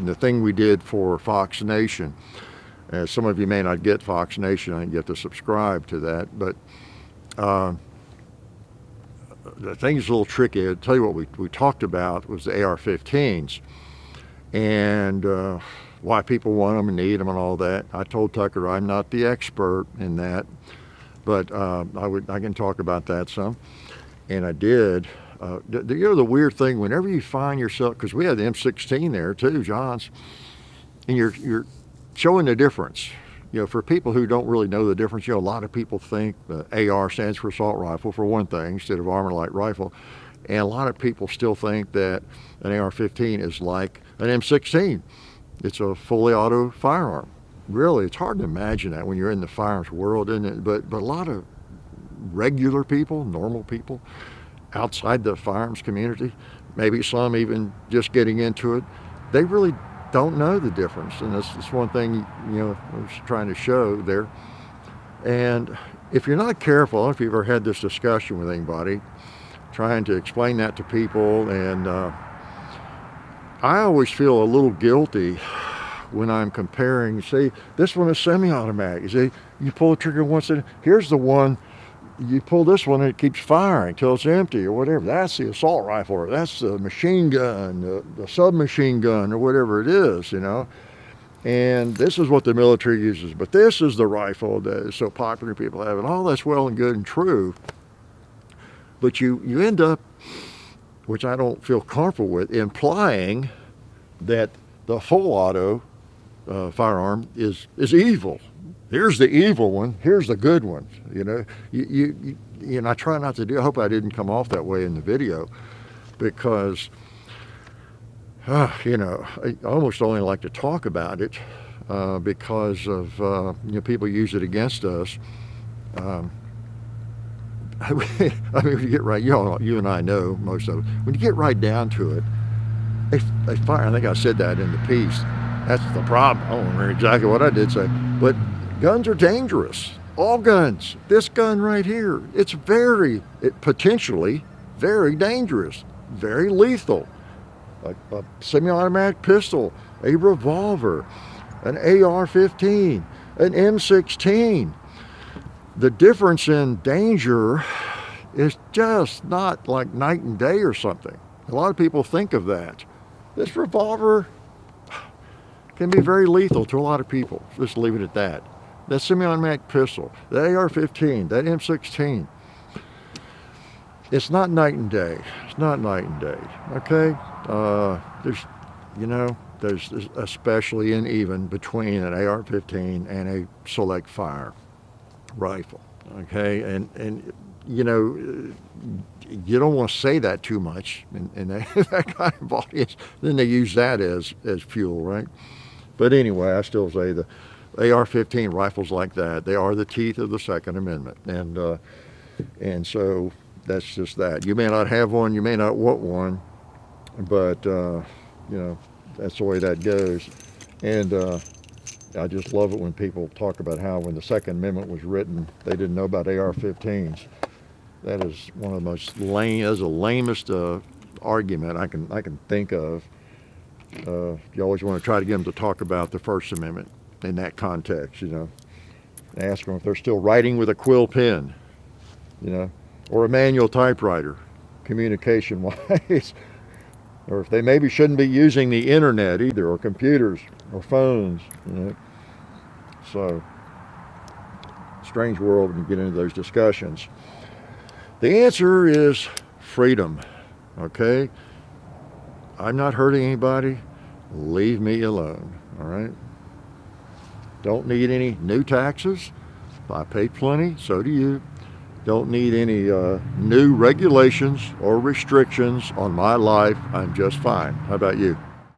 the thing we did for Fox Nation. Some of you may not get Fox Nation. I didn't get to subscribe to that, but the thing is a little tricky. I'll tell you what we talked about was the AR-15s and why people want them and need them and all that. I told Tucker I'm not the expert in that, but I can talk about that some, and I did. The weird thing, whenever you find yourself, because we had the M16 there too, John's, and you're showing the difference. For people who don't really know the difference, a lot of people think the AR stands for assault rifle, for one thing, instead of armor light rifle. And a lot of people still think that an AR-15 is like an M16. It's a fully auto firearm. Really, it's hard to imagine that when you're in the firearms world, isn't it? But a lot of regular people, normal people, outside the firearms community, maybe some even just getting into it, they really don't know the difference. And that's one thing, I was trying to show there. And if you're not careful, if you've ever had this discussion with anybody, trying to explain that to people, and I always feel a little guilty when I'm comparing. See, this one is semi-automatic. You see, you pull the trigger once, and here's the one, you pull this one and it keeps firing till it's empty or whatever. That's the assault rifle, or that's the machine gun, the submachine gun, or whatever it is, And this is what the military uses, but this is the rifle that is so popular people have, and all that's well and good and true. But you end up, which I don't feel comfortable with, implying that the full auto firearm is evil. Here's the evil one, here's the good one. I try not to do, I hope I didn't come off that way in the video, because I almost only like to talk about it because of people use it against us. I mean, when you get right, you and I know most of it. When you get right down to it, they fire. I think I said that in the piece. That's the problem. I don't remember exactly what I did say, but guns are dangerous. All guns. This gun right here, it's potentially very dangerous, very lethal. Like a semi-automatic pistol, a revolver, an AR-15, an M16. The difference in danger is just not like night and day or something. A lot of people think of that. This revolver can be very lethal to a lot of people. Just leave it at that. That semi-automatic pistol, the AR-15, that M16, it's not night and day. It's not night and day, okay? There's especially and even between an AR-15 and a select fire rifle, okay? And you don't want to say that too much in that kind of audience. Then they use that as fuel, right? But anyway, I still say the AR-15 rifles like that, they are the teeth of the Second Amendment, and so that's just that. You may not have one, you may not want one, but that's the way that goes. And I just love it when people talk about how when the Second Amendment was written, they didn't know about AR-15s. That is one of the most lame, that's the lamest argument I can think of. You always want to try to get them to talk about the First Amendment in that context, Ask them if they're still writing with a quill pen, or a manual typewriter, communication-wise, or if they maybe shouldn't be using the internet either, or computers, or phones, So, strange world when you get into those discussions. The answer is freedom, okay? I'm not hurting anybody. Leave me alone, all right? Don't need any new taxes. I pay plenty, so do you. Don't need any new regulations or restrictions on my life. I'm just fine. How about you?